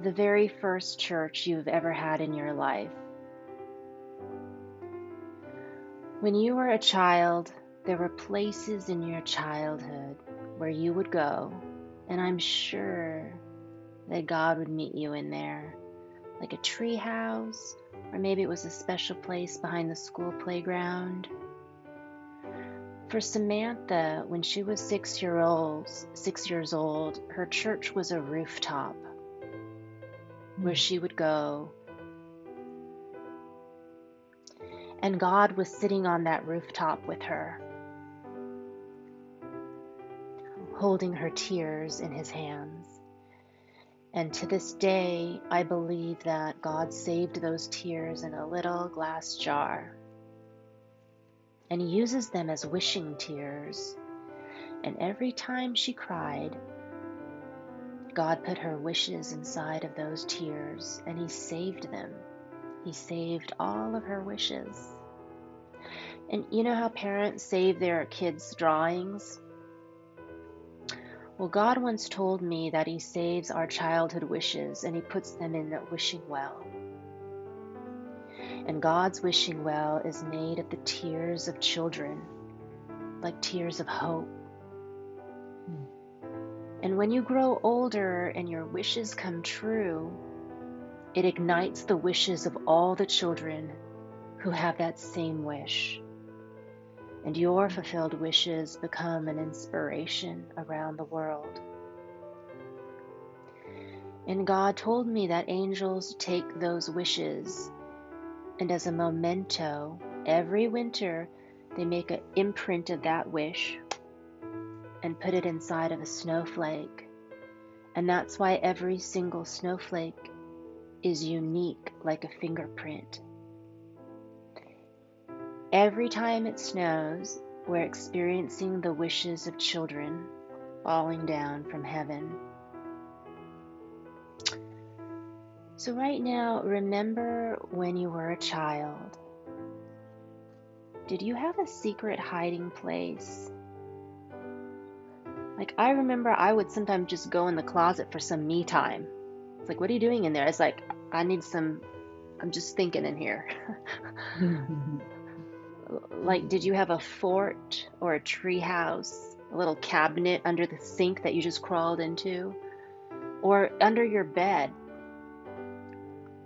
the very first church you've ever had in your life. When you were a child, there were places in your childhood where you would go, and I'm sure that God would meet you in there, like a tree house, or maybe it was a special place behind the school playground. For Samantha, when she was 6 years old, her church was a rooftop where she would go. And God was sitting on that rooftop with her, holding her tears in his hands. And to this day, I believe that God saved those tears in a little glass jar. And he uses them as wishing tears. And every time she cried, God put her wishes inside of those tears, and he saved them. He saved all of her wishes. And you know how parents save their kids' drawings? Well, God once told me that he saves our childhood wishes and he puts them in a wishing well. And God's wishing well is made of the tears of children, like tears of hope. And when you grow older and your wishes come true, it ignites the wishes of all the children who have that same wish. And your fulfilled wishes become an inspiration around the world. And God told me that angels take those wishes, and as a memento, every winter they make an imprint of that wish and put it inside of a snowflake. And that's why every single snowflake is unique, like a fingerprint. Every time it snows, we're experiencing the wishes of children falling down from heaven. So right now, remember when you were a child. Did you have a secret hiding place? Like, I remember I would sometimes just go in the closet for some me time. It's like, what are you doing in there? It's like, I'm just thinking in here. Like, did you have a fort or a tree house, a little cabinet under the sink that you just crawled into? Or under your bed?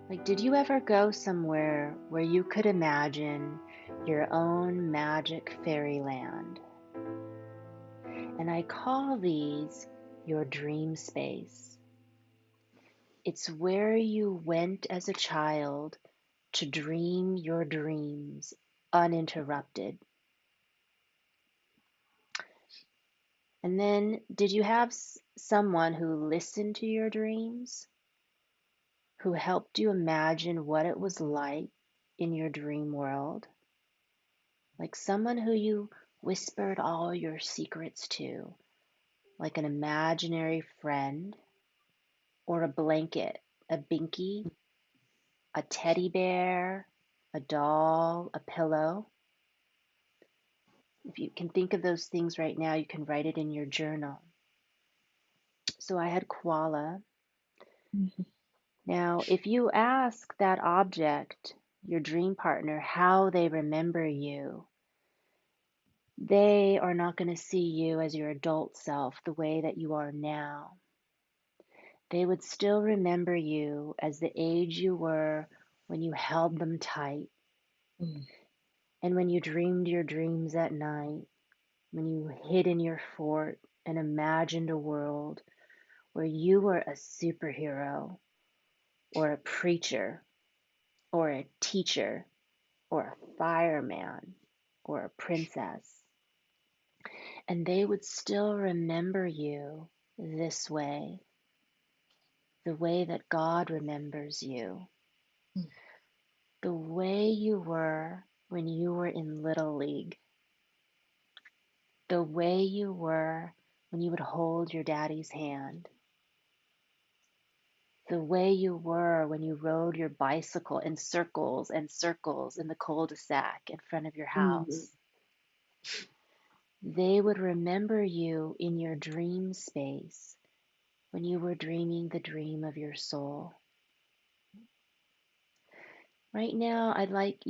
Like, did you ever go somewhere where you could imagine your own magic fairyland? And I call these your dream space. It's where you went as a child to dream your dreams uninterrupted. And then, did you have someone who listened to your dreams? Who helped you imagine what it was like in your dream world? Like someone who you whispered all your secrets to, like an imaginary friend, or a blanket, a binky, a teddy bear, a doll, a pillow. If you can think of those things right now, you can write it in your journal. So I had koala. Now, if you ask that object, your dream partner, how they remember you, they are not going to see you as your adult self the way that you are now. They would still remember you as the age you were when you held them tight, and when you dreamed your dreams at night, when you hid in your fort and imagined a world where you were a superhero, or a preacher, or a teacher, or a fireman, or a princess. And they would still remember you this way, the way that God remembers you, the way you were when you were in Little League, the way you were when you would hold your daddy's hand, the way you were when you rode your bicycle in circles and circles in the cul-de-sac in front of your house. They would remember you in your dream space when you were dreaming the dream of your soul. Right now, I'd like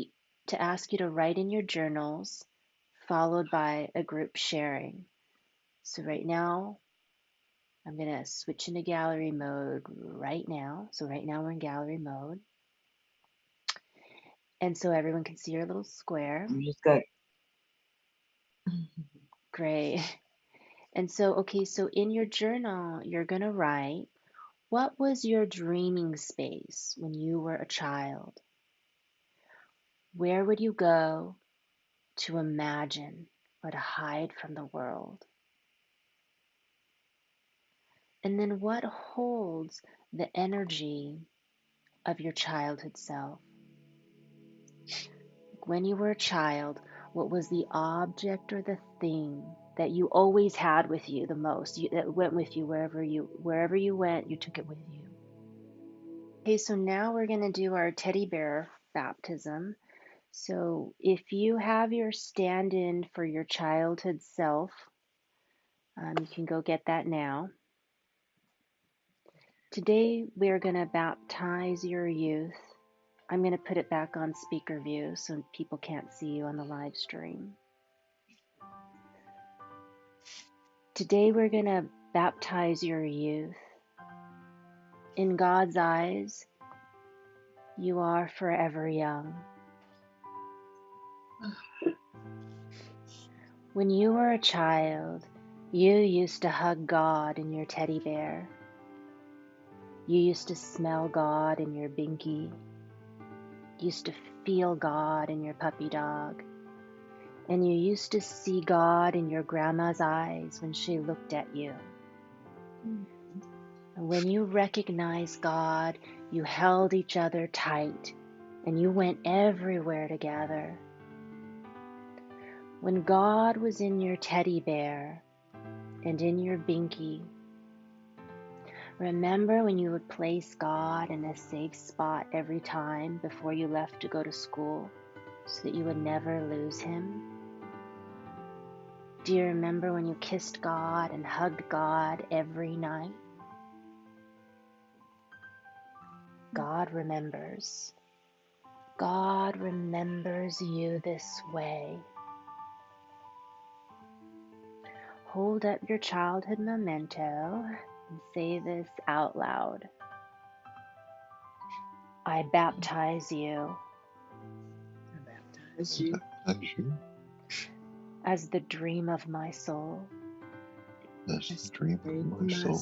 to ask you to write in your journals, followed by a group sharing. So right now, I'm going to switch into gallery mode right now. So right now we're in gallery mode. And so everyone can see your little square. You just got Great. And so, okay, so in your journal, you're going to write, what was your dreaming space when you were a child? Where would you go to imagine or to hide from the world? And then what holds the energy of your childhood self? When you were a child, what was the object or the thing that you always had with you the most, that went with you wherever you went, you took it with you? Okay, so now we're going to do our teddy bear baptism. So if you have your stand-in for your childhood self, you can go get that now. Today we're going to baptize your youth. I'm going to put it back on speaker view so people can't see you on the live stream. Today we're going to baptize your youth. In God's eyes, you are forever young. When you were a child, you used to hug God in your teddy bear. You used to smell God in your binky. You used to feel God in your puppy dog. And you used to see God in your grandma's eyes when she looked at you. And when you recognized God, you held each other tight and you went everywhere together. When God was in your teddy bear and in your binky, remember when you would place God in a safe spot every time before you left to go to school so that you would never lose Him? Do you remember when you kissed God and hugged God every night? God remembers. God remembers you this way. Hold up your childhood memento and say this out loud. I baptize you baptize you as the dream of my soul. That's the dream of my soul.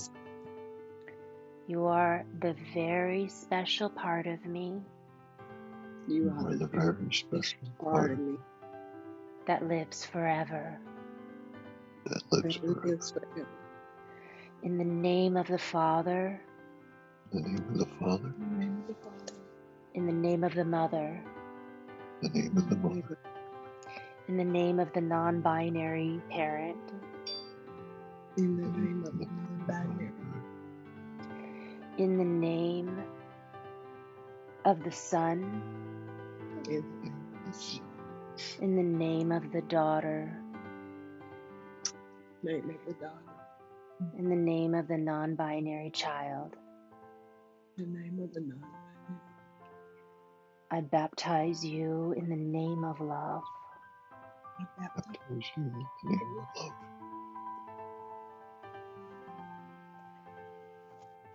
You are the very special part of me. You are the very special part of me that lives forever. That lives forever. In the name of the Father. In the name of the Father. In the name of the Mother. In the name of the Mother. In the name of the non-binary parent. In the name of the non-binary. In the name of the Son. In the name of the daughter. Name of the daughter. In the name of the non-binary child. The name of the non-binary. I baptize you in the name of love. I baptize you in the name of love.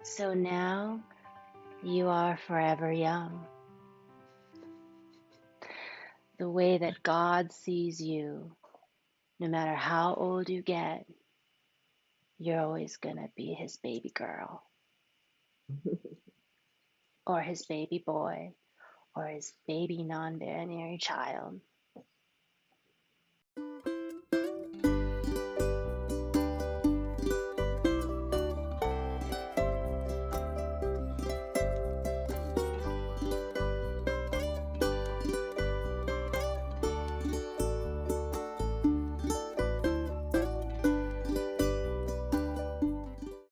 So now you are forever young. The way that God sees you, no matter how old you get, you're always going to be His baby girl, or His baby boy, or His baby non-binary child.